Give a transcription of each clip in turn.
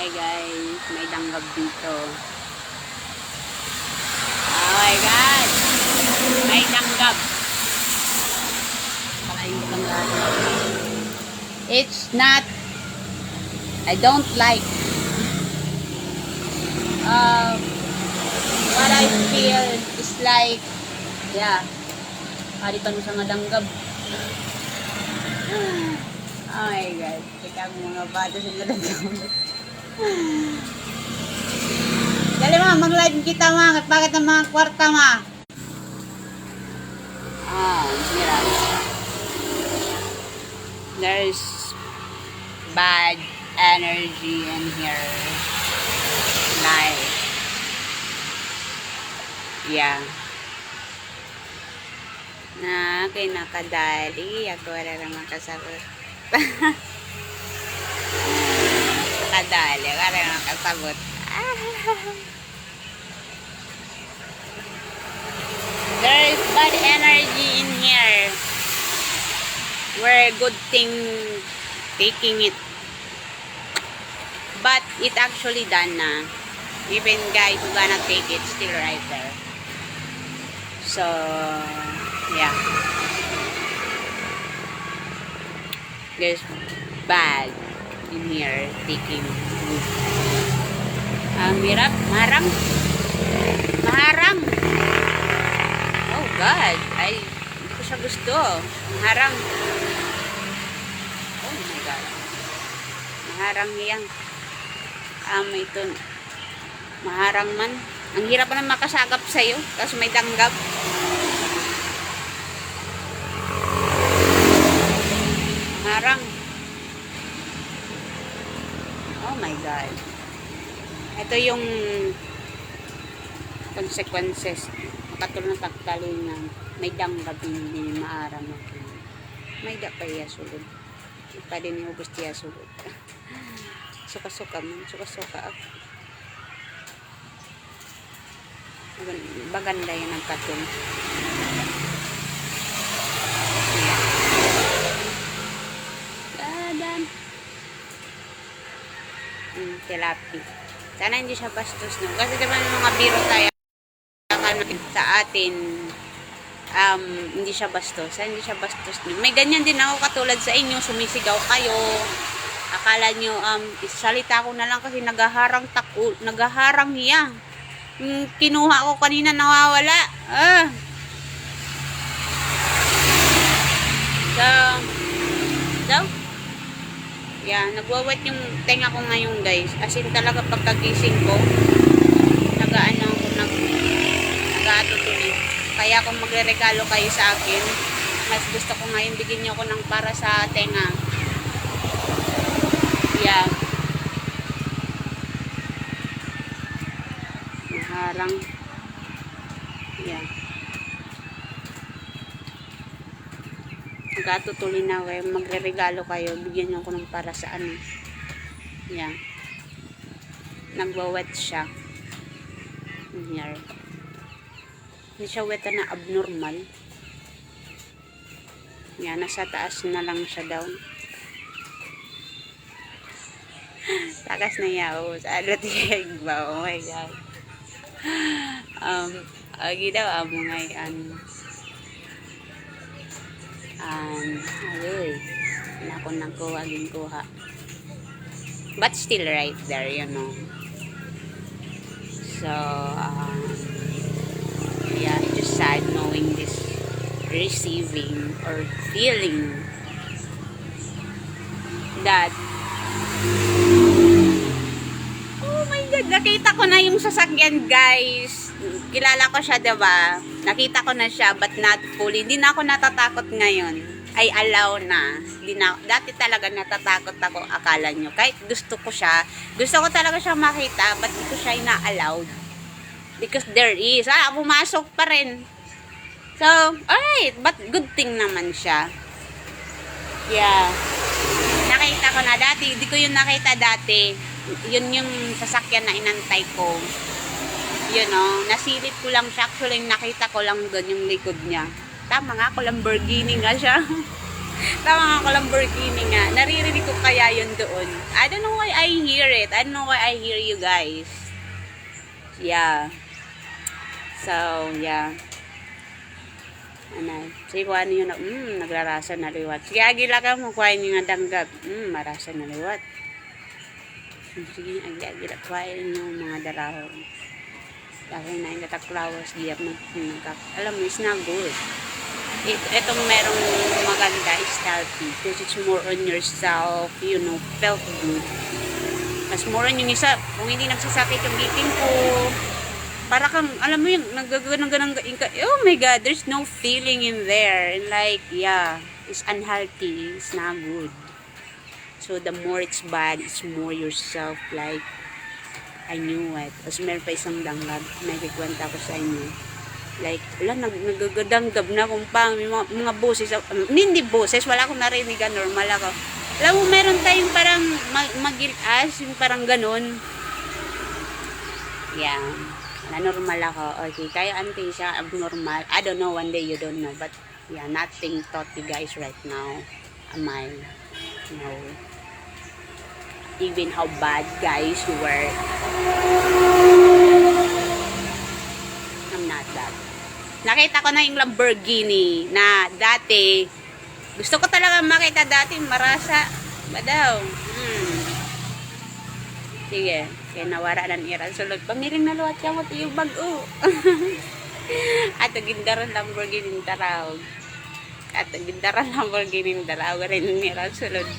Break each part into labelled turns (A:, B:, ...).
A: Hi guys, may danggab dito. Oh my god, may danggab. Pakain ko lang lahat. It's not, I don't like. What I feel is like, yeah, hari pa sa mga danggab. Oh my god, teka mga bata sa mga danggab. Dali ma, mag-live kita ma, at bakit ang mga kwarta ma? Sira. There's bad energy in here. Like, yeah. Na, kinakadali. Ako wala naman kasabot. Kadali, wala naman kasabot. There is bad energy in here. We're good thing taking it. But it actually done na. Even guys who gonna take it, still right there. So, yeah. There's bad in here taking food. Ang hirap, maharang. Maharang. Oh God, ay, hindi ko siya gusto. Maharang. Oh my God. Maharang yan. Ito. Maharang man. Ang hirap na makasagap sa'yo. Tapos may danggab. Maharang. Oh my God. Ito yung consequences. Katulad ng pagkalingan. May danggab hindi maharang. May da pa iya sulod. Pa din yung ubos tiya sulod. Suka-suka man. Suka-suka ako. Baganda yan ang katon. Dadan. Tilapi. Sana hindi siya bastos, no? Kasi diba yung mga biro tayo sa atin, hindi siya bastos. Sana hindi siya bastos, no? May ganyan din ako katulad sa inyo. Sumisigaw kayo. Akala nyo, salita ko na lang kasi nagaharang niya. Kinuha ko kanina nawawala. So, yeah, nagwawet yung tenga ko ngayon guys. As in talaga pagkagising ko, nag-aatutuloy. Kaya kung magre-regalo kayo sa akin, mas gusto ko ngayon bigyan niyo ako ng para sa tenga. Yeah. Maharang. Yeah. Magkatutuloy na kayo. Magre-regalo kayo. Bigyan niyo ako ng para sa ano. Yeah. Nagwa-wet siya. Here. Hindi siya wet na abnormal. Yeah. Nasa taas na lang siya down. Takas na yao. Sa alatigay ba? Oh my God. Agi daw amo ngayon. Ayoy. Nako nagkuha, ginkuha. But still right there, you know. So, yeah, it's just sad knowing this, receiving or feeling that, oh my God, nakita ko na yung sasakyan guys. Kilala ko siya, diba? Nakita ko na siya, but not fully. Hindi na ako natatakot ngayon. Ay, allow na. Dati talaga natatakot ako, akala nyo. Kahit gusto ko talaga siya makita, but ito siya ina-allowed. Because there is. Pumasok pa rin. So, alright. But good thing naman siya. Yeah. Nakita ko na dati. Hindi ko yun nakita dati. Yun yung sasakyan na inantay ko. You know, nasilip ko lang siya. Actually, nakita ko lang doon yung likod niya. Tama nga, ako Lamborghini nga siya. Tama nga ko, Lamborghini nga. Naririnig ko kaya yun doon. I don't know why I hear it. I don't know why I hear you guys. Yeah. So, yeah. Ano, sige kung ano yun, nagrarasa na liwat. Sige, agila ka mo, kuhain nyo nga danggap. Marasa na liwat. Sige, agila, kuhain nyo mga darahon. Dahil na yung kataklawas, diap nagkak. Alam mo, it's not good. Itong merong maganda is healthy because it's more on yourself, you know, felt good. Mas more on yung isa, kung hindi nagsasakit yung ngipin ko, para kang, alam mo yung nagaganang oh my god, there's no feeling in there. And like, yeah, it's unhealthy, it's not good. So the more it's bad, it's more yourself, like, I knew it. Tapos meron pa isang danggab, may kikwenta ko sa inyo. Like, wala, nagagadanggab na kung pang mga boses, hindi boses, wala akong narinigan, normal ako. Alam mo, meron tayong parang magilas, yung parang ganun. Yeah, normal ako. Okay, kaya auntie siya abnormal. I don't know, one day you don't know, but yeah, nothing taught you guys right now. Am I, you know, even how bad guys you were. I'm not that. Nakita ko na yung Lamborghini na dati, gusto ko talaga makita dati, marasa. Ba daw? Sige, kaya nawara ng iran. Sulod, pamiring na luwat yung yung bag-o. At gindaran Lamborghini taraw. At gindaran Lamborghini taraw. Rin ng iran. Sulod.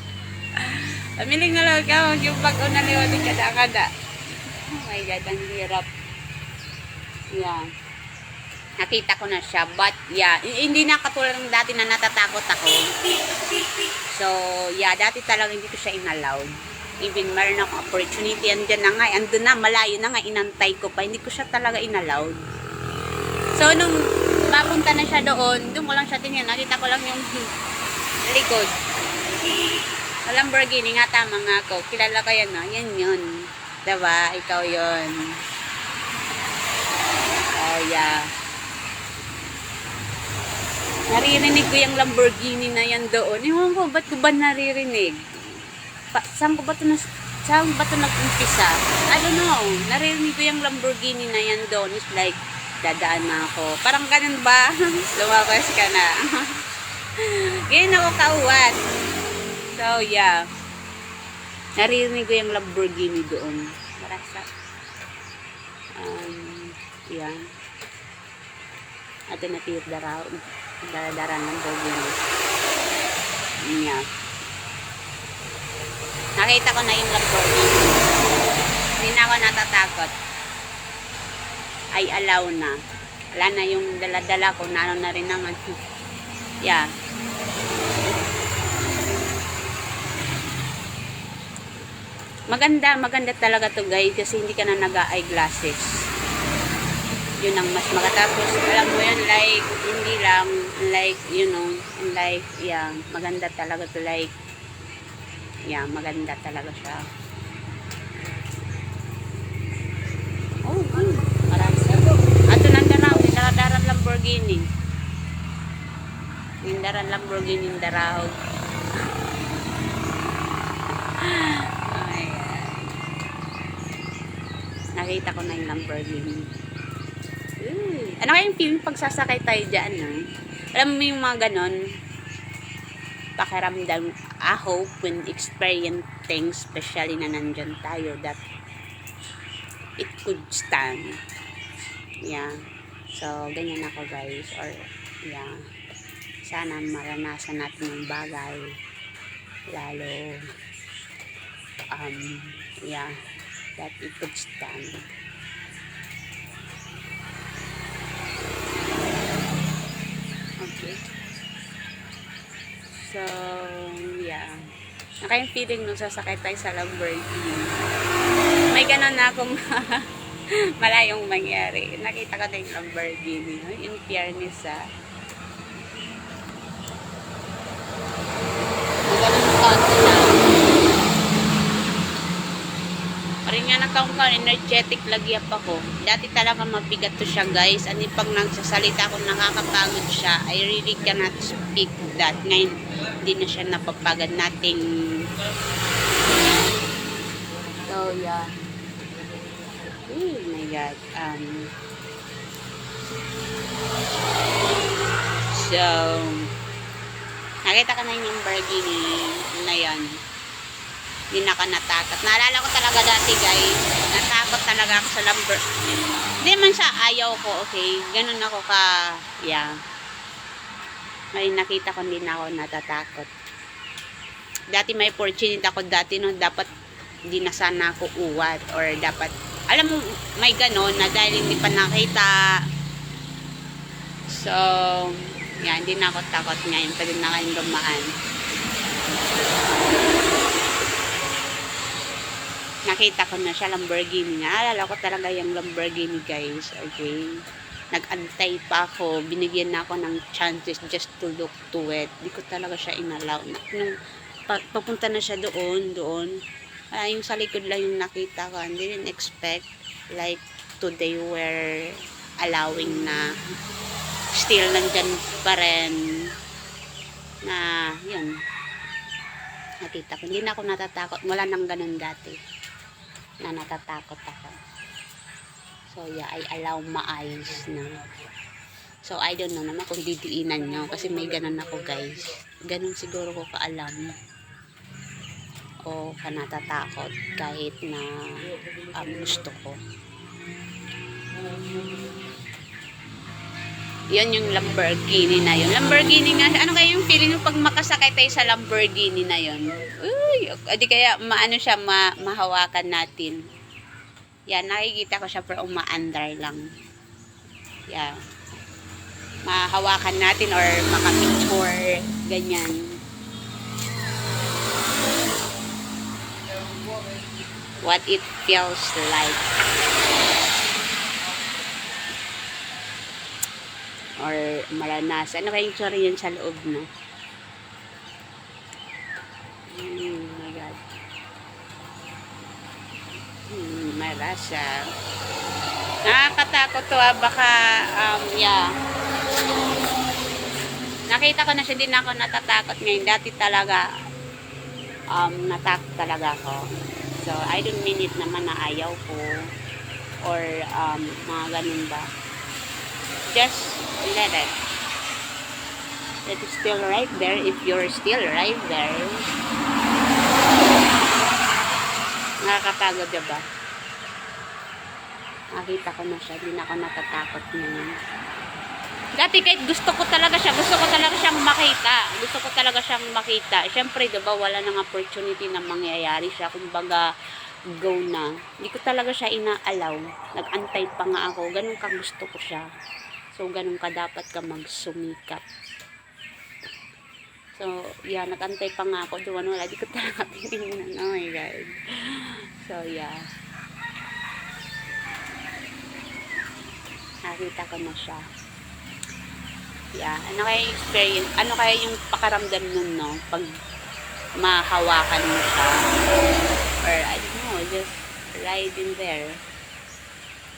A: Pamiring na luwat yung bag-o na liwat yung kada-kada. Oh my God, ang hirap. Yeah. Nakita ko na siya, but yeah, hindi na katulad ng dati na natatakot ako. So, yeah, dati talaga hindi ko siya inallowed. Even meron akong opportunity, andyan na nga, andun na, malayo na nga, inantay ko pa, hindi ko siya talaga inallowed. So, nung papunta na siya doon ko lang siya tingnan, nakita ko lang yung likod. Sa Lamborghini nga, tama nga ako, kilala ko yan, no? Yan yun. Diba? Ikaw yun. Oh, yeah. Naririnig ko yung Lamborghini na yan doon. Ewan ko, ba't ko ba naririnig? Saan ko ba ito nag-umpisa? I don't know. Naririnig ko yung Lamborghini na yan doon. It's like, dadaan na ako. Parang ganun ba? Lumakas ka na. Ganyan ako kauwan. So, yeah. Naririnig ko yung Lamborghini doon. Marasa. Yeah. At natiyot daraw. Daradaran ng Lamborghini. Yeah. Nakita ko na yung Lamborghini. Hindi na ako natatakot. Ay allow na. Wala na yung dala-dala ko. Naano na rin naman. Yeah. Maganda talaga to guys. Kasi hindi ka na nag-eyeglasses. Yun ang mas makatapos. Alam mo yun, like, hindi lang, like, you know, like, yeah, maganda talaga to, like, yeah, maganda talaga siya. Oh, marami. Ato nang daraw, daradaran Lamborghini. Nindaran Lamborghini, daraw. Nakita ko na yung Lamborghini. Ano kayang feeling pagsasakay tayo dyan, no? Alam mo yung mga ganon, pakiramdam, I hope when experience things, especially na nandyan tayo, that it could stand. Yeah. So, ganyan ako guys. Or, yeah. Sana maranasan natin yung bagay. Lalo, yeah, that it could stand. So, yeah. Nakayang feeling nung sasakay tayo sa Lamborghini. May ganon na akong malayong mangyari. Nakita ko na yung Lamborghini. In fairness, magaling konti lang. Parin nga nagkaungkaw, energetic lagi ako. Dati talaga mabigat to siya guys. Ani pag nagsasalita ko nakakapagod siya. I really cannot speak that. Ngayon, hindi na siya napapagad nating. So, yeah. Oh my God. So, nakita ka na yung Lamborghini na yan. Hindi na ako natakot. Naalala ko talaga dati, guys. Natakot talaga ako sa Lamborghini. Hindi man siya ayaw ko, okay? Ganun ako yeah. Ngayon nakita ko, hindi na ako natatakot. Dati may opportunity ako dati, no? Dapat hindi na sana ako uwat. Or dapat, alam mo, may ganon na dahil hindi pa nakita. So, yan, hindi na ako takot ngayon. Pwede na kayong dumaan. Nakita ko na siya, Lamborghini nga. Alala ko talaga yung Lamborghini, guys. Okay. Nag-antay pa ako. Binigyan na ako ng chances just to look to it. Di ko talaga siya inalaw. Nung papunta na siya doon. Yung sa likod lang yung nakita ko. I didn't expect like today were allowing na still nandyan pa rin na yun. Nakita ko. Hindi na ako natatakot. Wala nang ganun dati na natatakot ako. So yeah, I allow maayos na. So I don't know naman kung didiinan nyo kasi may ganun ako, guys. Ganun siguro ko kaalam o natatakot kahit na gusto ko. Yan yung Lamborghini na yun. Lamborghini nga. Ano kaya yung feeling mo pag makasakay tayo sa Lamborghini na yun? Uy, di kaya maano siya, mahawakan natin. Yan, nakikita ko siya pero umaandar lang. Yan. Mahawakan natin or makapicture. Ganyan. What it feels like. Or maranasan. Ano kayong sorry yan sa loob, no? Oh my God. Marasa. Nakakatakot to, baka, yeah. Nakita ko na siya, din ako natatakot ngayon. Dati talaga, natakot talaga ako. So, I don't mean it naman na ayaw ko. Or, mga ganun ba. Just let it. It is still right there. If you're still right there, nakakapagod, diba? Nakita ko na siya. Hindi na ako natatakot ngayon. Dati kahit gusto ko talaga siyang makita. Siyempre, diba, wala nang opportunity na mangyayari siya. Kumbaga, go na. Hindi ko talaga siya inaalaw. Nag-antay pa nga ako. Ganun ka gusto ko siya. So, ganun ka dapat ka magsumikap. So, yeah, nag-antay pa nga ako doon. Wala, di ko talaga tinignan. Oh my God. So, yeah. Nakita ko na siya. Yeah. Ano kaya yung experience? Ano kaya yung pakaramdam nun, no? Pag mahawakan mo siya. Or, I don't know, just ride in there.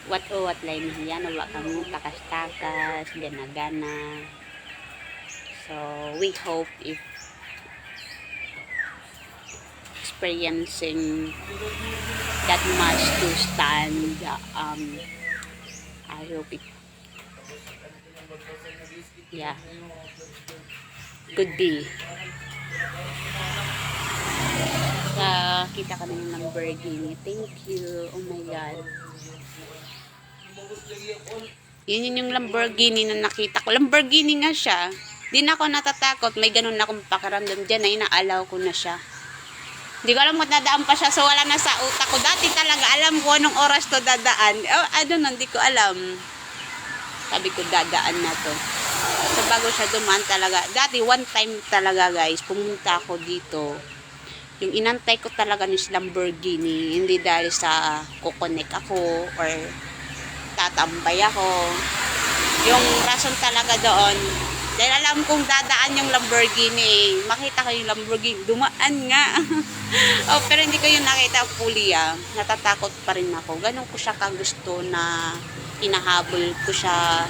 A: What lang yan, wak kang takas-takas, gana-gana. So, we hope if experiencing that much to stand, I hope it, yeah, could be. Kita ka na yung Lamborghini. Thank you. Oh my God. Yun yung Lamborghini na nakita ko. Lamborghini nga siya. Di na ako natatakot. May ganun na akong pakiramdam dyan na inaalaw ko na siya. Hindi ko alam kung nadaan pa siya. So wala na sa utak ko. Dati talaga alam ko anong oras to dadaan. Oh, I don't know. Hindi ko alam. Sabi ko dadaan na to. So bago siya dumaan talaga. Dati one time talaga, guys. Pumunta ako dito. Yung inantay ko talaga ng Lamborghini. Hindi dahil sa kukonek ako or tatambay ako. Yung rason talaga doon, dahil alam kong dadaan yung Lamborghini. Makita ko yung Lamborghini. Dumaan nga. Oh, pero hindi ko yung nakita fully, natatakot pa rin ako. Ganun ko siya kagusto na hinahabol ko siya.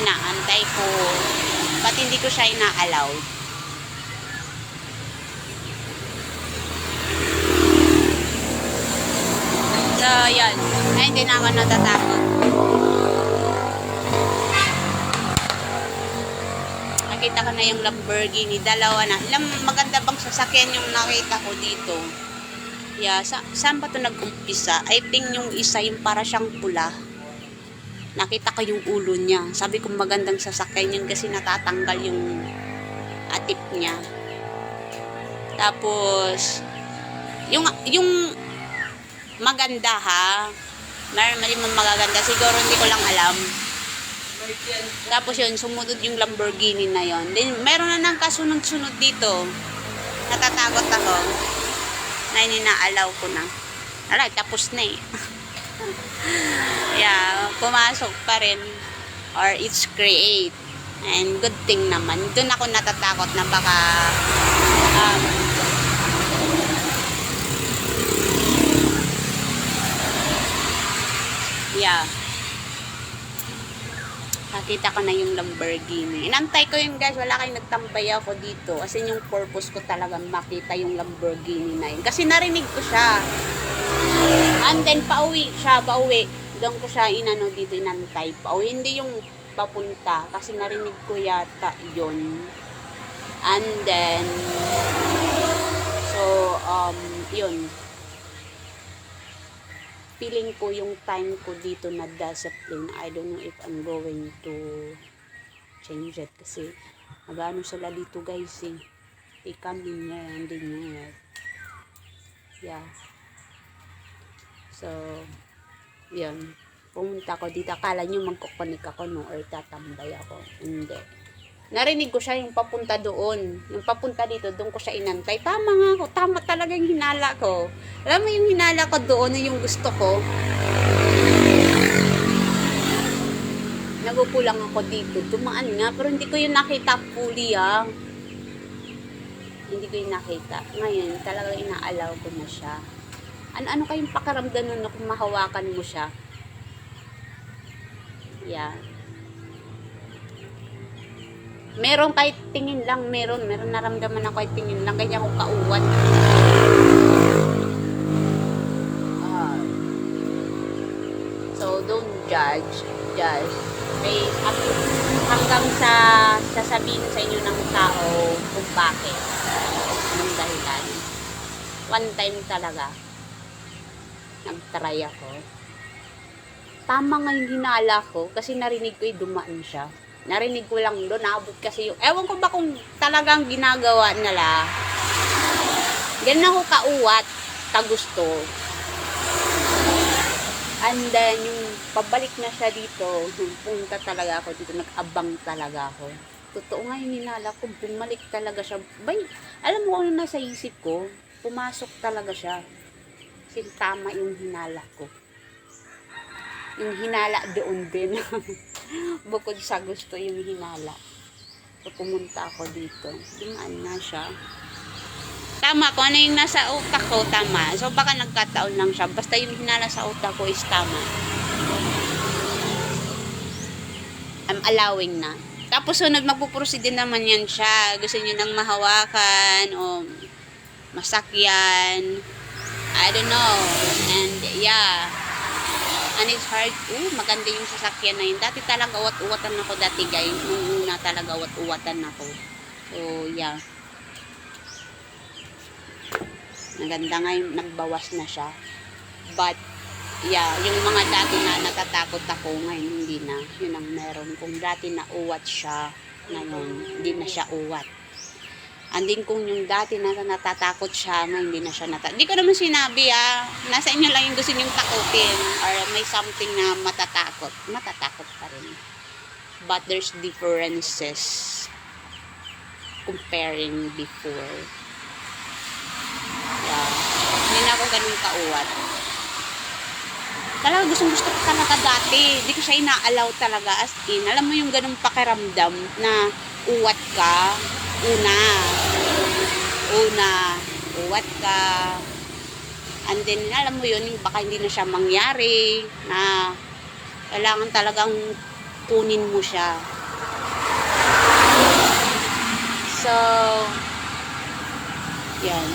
A: Inaantay ko. Ba't hindi ko siya ina-allow? So, yan. Ay, hindi na ako natatakot. Nakita ko na yung Lamborghini. Dalawa na. Ilang maganda bang sasakyan yung nakita ko dito? Yeah, saan ba ito nag-umpisa? I think yung isa, yung para siyang pula. Nakita ko yung ulo niya. Sabi ko magandang sasakyan yun kasi natatanggal yung atip niya. Tapos, yung maganda ha. Meron magaganda. Siguro hindi ko lang alam. Tapos yun, sumunod yung Lamborghini na yon. Then, meron na nang kasunod-sunod dito. Natatakot ako. Na inaalaw ko na. Alay, tapos na eh. Yeah, pumasok pa rin. Or it's create. And good thing naman. Doon ako natatakot na baka yeah. Nakita ko na yung Lamborghini. Inantay ko yun guys. Wala kayong nagtambay ako dito. Kasi yung purpose ko talagang makita yung Lamborghini na yun. Kasi narinig ko siya. And then pauwi siya. Doon ko siya inano dito inantay. Pauwi. Hindi yung papunta. Kasi narinig ko yata yun. And then so yun. Feeling ko yung time ko dito na discipline. I don't know if I'm going to change it. Kasi magano sila dito guys eh. They come in here and in here. Yeah. So, yun. Pumunta ko dito. Akala nyo magkukunik ako no? Or tatambay ako. Hindi. Narinig ko siya yung papunta doon. Yung papunta dito, doon ko siya inantay. Tama nga ako. Tama talaga yung hinala ko. Alam mo yung hinala ko doon na yung gusto ko. Nagupo lang ako dito. Dumaan nga. Pero hindi ko yung nakita fully ah. Hindi ko yung nakita. Ngayon, talagang inaalaw ko na siya. Ano kayong pakaramdam nun kung mahawakan mo siya? Yeah. Meron kahit tingin lang, meron naramdaman ako kahit tingin lang, kanya ako kauwan. So, don't judge. May hanggang sa sasabihin sa inyo ng tao kung bakit. Anong dahilan. One time talaga, nag-try ako. Tama nga yung hinala ko, kasi narinig ko dumaan siya. Narinig ko lang doon, naabot kasi yung, ewan ko ba kung talagang ginagawa nila. Ganun ako kauwat, kagusto. And then, yung pabalik na siya dito, punta talaga ako dito, nag-abang talaga ako. Totoo nga yung hinala ko, bumalik talaga siya. Bay, alam mo kung ano nasa isip ko, pumasok talaga siya. Kasi tama yung hinala ko. Yung hinala doon din. Bukod sa gusto yung hinala. So, pumunta ako dito. Dumaan na siya. Tama, kung ano yung nasa utak ko, tama. So, baka nagkataon lang siya. Basta yung hinala sa utak ko is tama. I'm allowing na. Tapos, sunod, magpuproceed din naman yan siya. Gusto niyo nang mahawakan o masakyan. I don't know. And, yeah. And it's hard. Maganda yung sasakyan na yun. Dati talaga uwat-uwatan ako dati guys. Nung una talaga uwat-uwatan ako. So, yeah. Maganda nga yung nagbawas na siya. But, yeah, yung mga dati na natatakot ako, ngayon hindi na. Yun ang meron. Kung dati na uwat siya, ngayon hindi na siya uwat. Andin kung yung dati na natatakot siya, ngayon hindi na siya natatakot. Hindi ko naman sinabi nasa inyo lang yung gusto nyong takutin or may something na matatakot. Matatakot pa rin. But there's differences comparing before. Yeah. Hindi na ako ganun kauwat. Talaga gusto ko talaga dati. Hindi ko siya inaalaw talaga as in. Alam mo yung ganung pakiramdam na uwat ka. Una, uwat ka. And then, alam mo yun, baka hindi na siya mangyari, na kailangan talagang kunin mo siya. So, yan.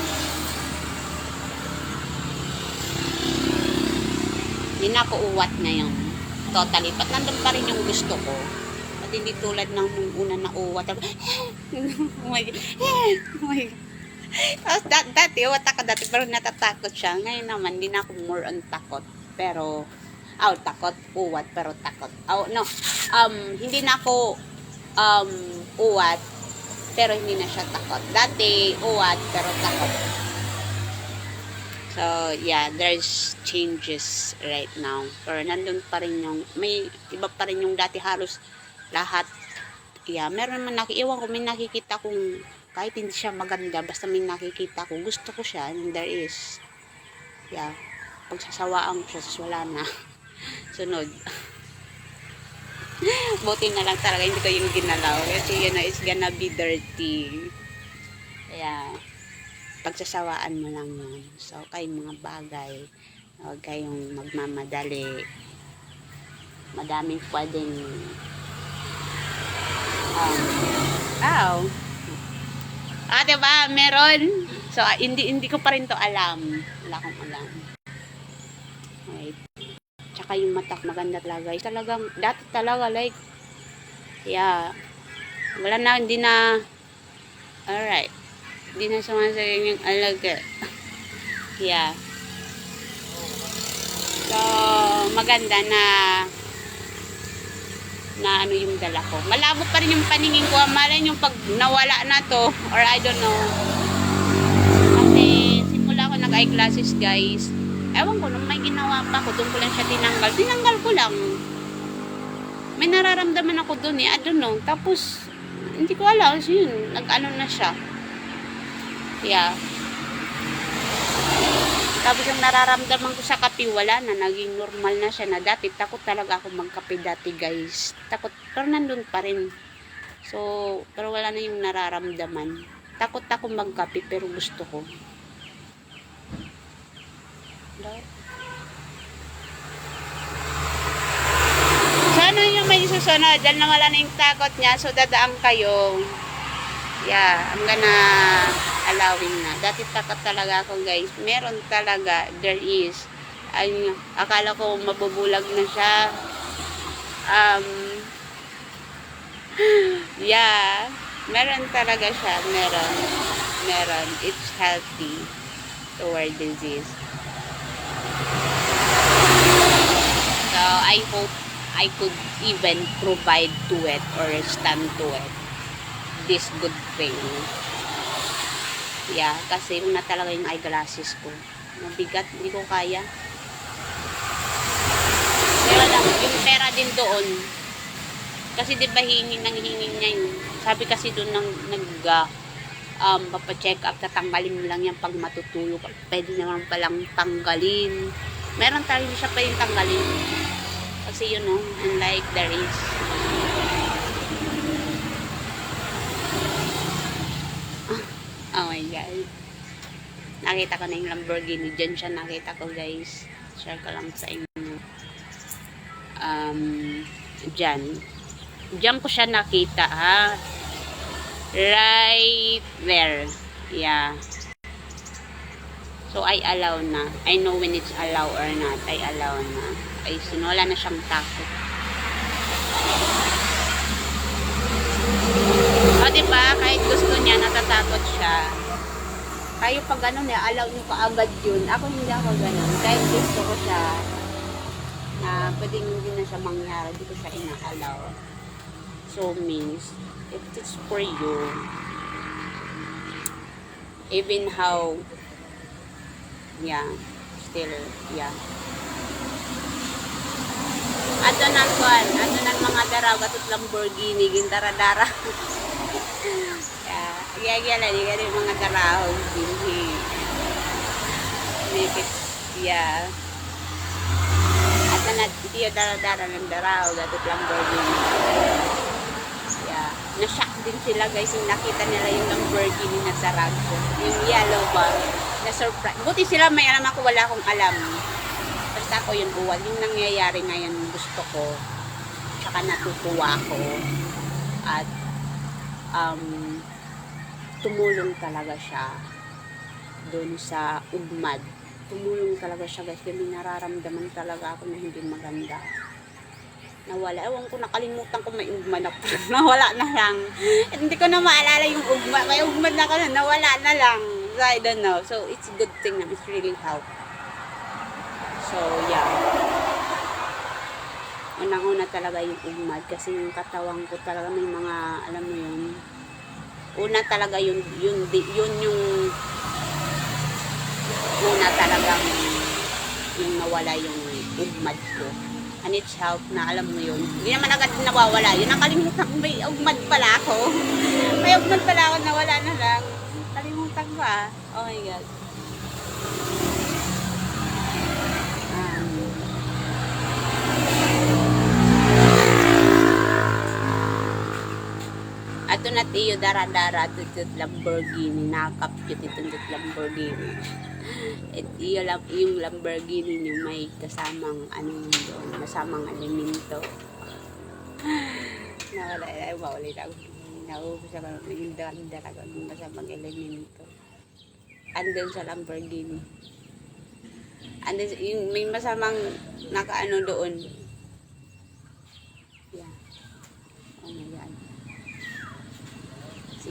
A: Hindi na ako uwat ngayon. Totally. Ba't nandun pa rin yung gusto ko? At hindi tulad ng nung una na uwat. Oh my God. Oh my God. Tapos dati, uwat ako dati, pero natatakot siya. Ngayon naman, hindi na ako more on takot. Pero, takot, uwat, pero takot. No. Hindi na ako, uwat, pero hindi na siya takot. Dati, uwat, pero takot. So, yeah, there's changes right now. Pero nandun pa rin yung, may iba pa rin yung dati halos lahat. Yeah, meron man iwan ko, may nakikita kong, kahit hindi siya maganda, basta may nakikita ko, gusto ko siya, and there is. Yeah, pagsasawaan ko siya, wala na. Sunod. Buti na lang talaga, hindi ko yung ginalaw. Kasi yun na, it's gonna be dirty. Yeah. Pagsasawaan mo lang yun. So, kayong mga bagay, huwag kayong magmamadali. Madaming pwedeng diba? Meron. So, hindi ko pa rin to alam. Wala akong alam. Right. Tsaka yung matak, maganda talaga. Talagang, dati talaga, like, yeah. Wala na, hindi na, alright. Hindi na sumasagin yung alaga. Yeah. So, maganda na ano yung dala ko. Malabo pa rin yung paningin ko. Malay yung pag nawala na to, or I don't know. Kasi, simula ko nag-eyeglasses, guys. Ewan ko, nung may ginawa pa ako, doon ko lang siya tinanggal. Tinanggal ko lang. May nararamdaman ako doon I don't know. Tapos, hindi ko alam. So, yun, nag-ano na siya. Yeah. Tapos yung nararamdaman ko sa kape, wala na. Naging normal na siya na dati. Takot talaga ako magkape dati, guys. Takot. Pero nandun pa rin. So, pero wala na yung nararamdaman. Takot ako magkape, pero gusto ko. Sana yung may susunod. Dahil na wala na yung takot niya. So, dadaan kayo. Yeah, I'm gonna allowing na. Dati takot talaga ako, guys. Meron talaga, there is. Akala ko mabubulag na siya. Yeah, meron talaga siya. Meron. It's healthy toward disease. So, I hope I could even provide to it or stand to it. This good thing. Yeah, kasi una talaga yung eyeglasses ko. Mabigat, hindi ko kaya. Pero lang, yung pera din doon. Kasi di ba hingin niya yun. Sabi kasi doon papacheck up, tatanggalin mo lang yan pag matutulog. Pwede naman palang tanggalin. Meron tayo siya pa yung tanggalin. Kasi you know, unlike there is. Oh my God. Nakita ko na yung Lamborghini. Diyan siya nakita ko, guys. Share ko lang sa inyo. Diyan ko siya nakita, ha. Right there. Yeah. So, I allow na. I know when it's allow or not. I allow na. Ay, wala na siyang takot. O, diba? Kahit gusto niya, natatakot siya. Kayo pag gano'n, allow niyo kaagad yun. Ako hindi ako gano'n. Kahit gusto ko siya, na pwedeng hindi na siya mangyari, hindi ko siya ina-allow. So, means, if it's for you, even how, yeah, still, yeah. Ato ng mga daraw, katut Lamborghini, gintara-dara. Gagala, di ka rin mga daraw, hindi. Make it, yeah. Ato na, itiyo dara-dara ng daraw, katut Lamborghini. Yeah. Na-shock din sila, guys, yung nakita nila yung Lamborghini na darag. Yung yellow ba, na-surprise. Buti sila, may alam ako, wala akong alam. Basta ako yung buwan. Yung nangyayari ngayon, gusto ko. Tsaka natutuwa ko. At, tumulong talaga siya doon sa ugmad. Tumulong talaga siya guys, kasi may nararamdaman talaga ako na hindi maganda. Nawala. Ewan ko, nakalimutan ko may ugmad ako. Nawala na lang. Hindi ko na maalala yung ugmad. May ugmad na ako na, nawala na lang. So, I don't know. So, it's a good thing na it's really help. So, yeah. Unang-una talaga yung ugmad kasi yung katawan ko talaga may mga, alam mo yun, una talaga yun yung una talagang yung nawala yung ugmad ko. And it's help na, alam mo yun. Hindi naman agad nawawala. Yun, nakalimutan ko, may ugmad pala ako. May ugmad pala ako, nawala na lang. Nakalimutan ko Oh my God. Ato na tiyo dara-dara tutut Lamborghini, nakakapyut itong Lamborghini. At iyo lang yung Lamborghini ni may kasamang ano doon, kasamang elemento. Nawala ay maulit ako. Nauubos ako ng dara-dara ko ng kasamang elemento. Andun sa Lamborghini. Andun yung may masamang nakaano doon. Yeah. Oh my God.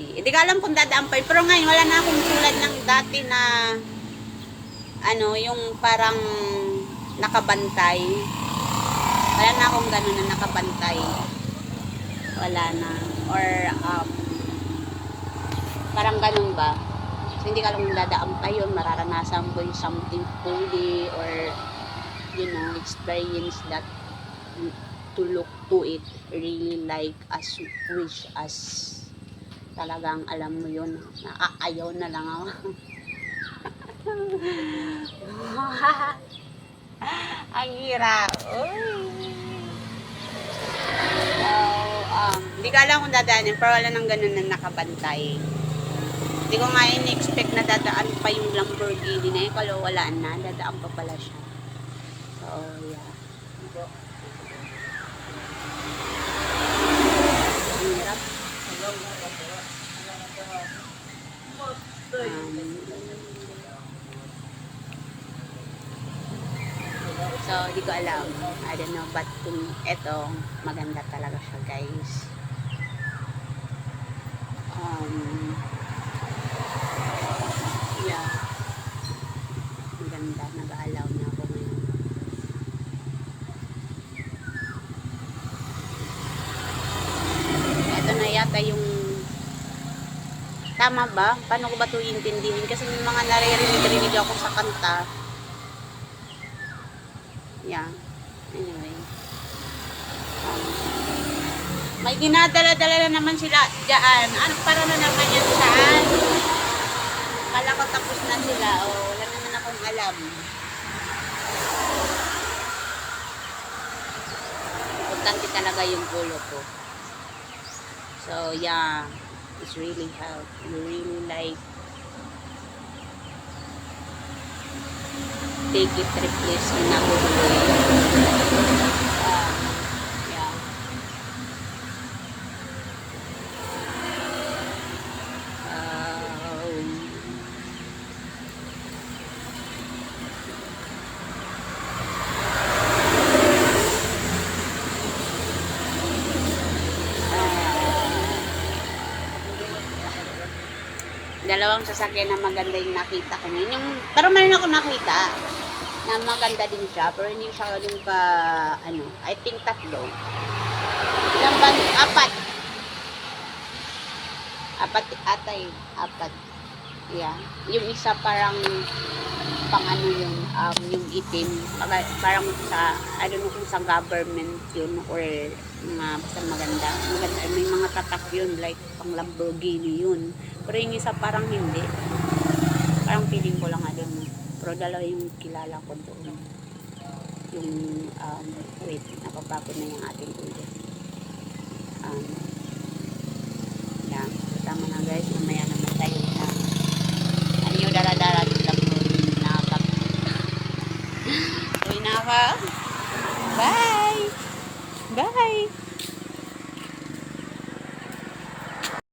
A: Hindi ko alam kung dadaan pa. Pero ngayon, wala na akong tulad ng dati na ano, yung parang nakabantay. Wala na akong gano'n na nakabantay. Wala na. Or, parang gano'n ba? So, hindi ko alam kung dadaan pa yun. Mararanasan ko yung something fully or, you know, experience that to look to it really like as wish as talagang alam mo yun, nakaayaw na lang ako. Ang hirap. So, hindi ka alam kung dadaanin, pero wala nang ganun na nakabantay. Hindi ko nga in-expect na dadaan pa yung Lamborghini na yun, kalau wala na, dadaan pa pala siya. So, yeah. Ang hirap. So, di ko alam. I don't know, but kung eto, maganda talaga siya, guys. Yeah. Maganda. Nag-aalaw na ako ngayon. Eto na yata yung tama ba? Paano ko ba ito intindihin? Kasi may mga naririnig ako sa kanta. Yeah. Anyway. May ginadala-dala na naman sila dyan. Ano, para na naman yan saan? Kala ko tapos na sila. Wala naman akong alam. Importante talaga yung ulo ko. So, yeah. It's really help. You really like take it replace in a good way. Yeah. Dalawang sasakyan na maganda yung nakita ko ngayon. Pero meron ako nakita na maganda din siya, pero hindi siya din pa, ano, I think tatlo. Ilang ba? Apat. Yeah. Yung isa parang pang ano yun, yung itim, parang sa, I don't know kung sa government yun, or mga basta maganda, may mga tatak yun, like pang Lamborghini yun. Pero yung isa parang hindi. Parang feeling ko lang doon. Pero dalawa yung kilala ko doon. Yung, wait, napapagod na yung ating ulo.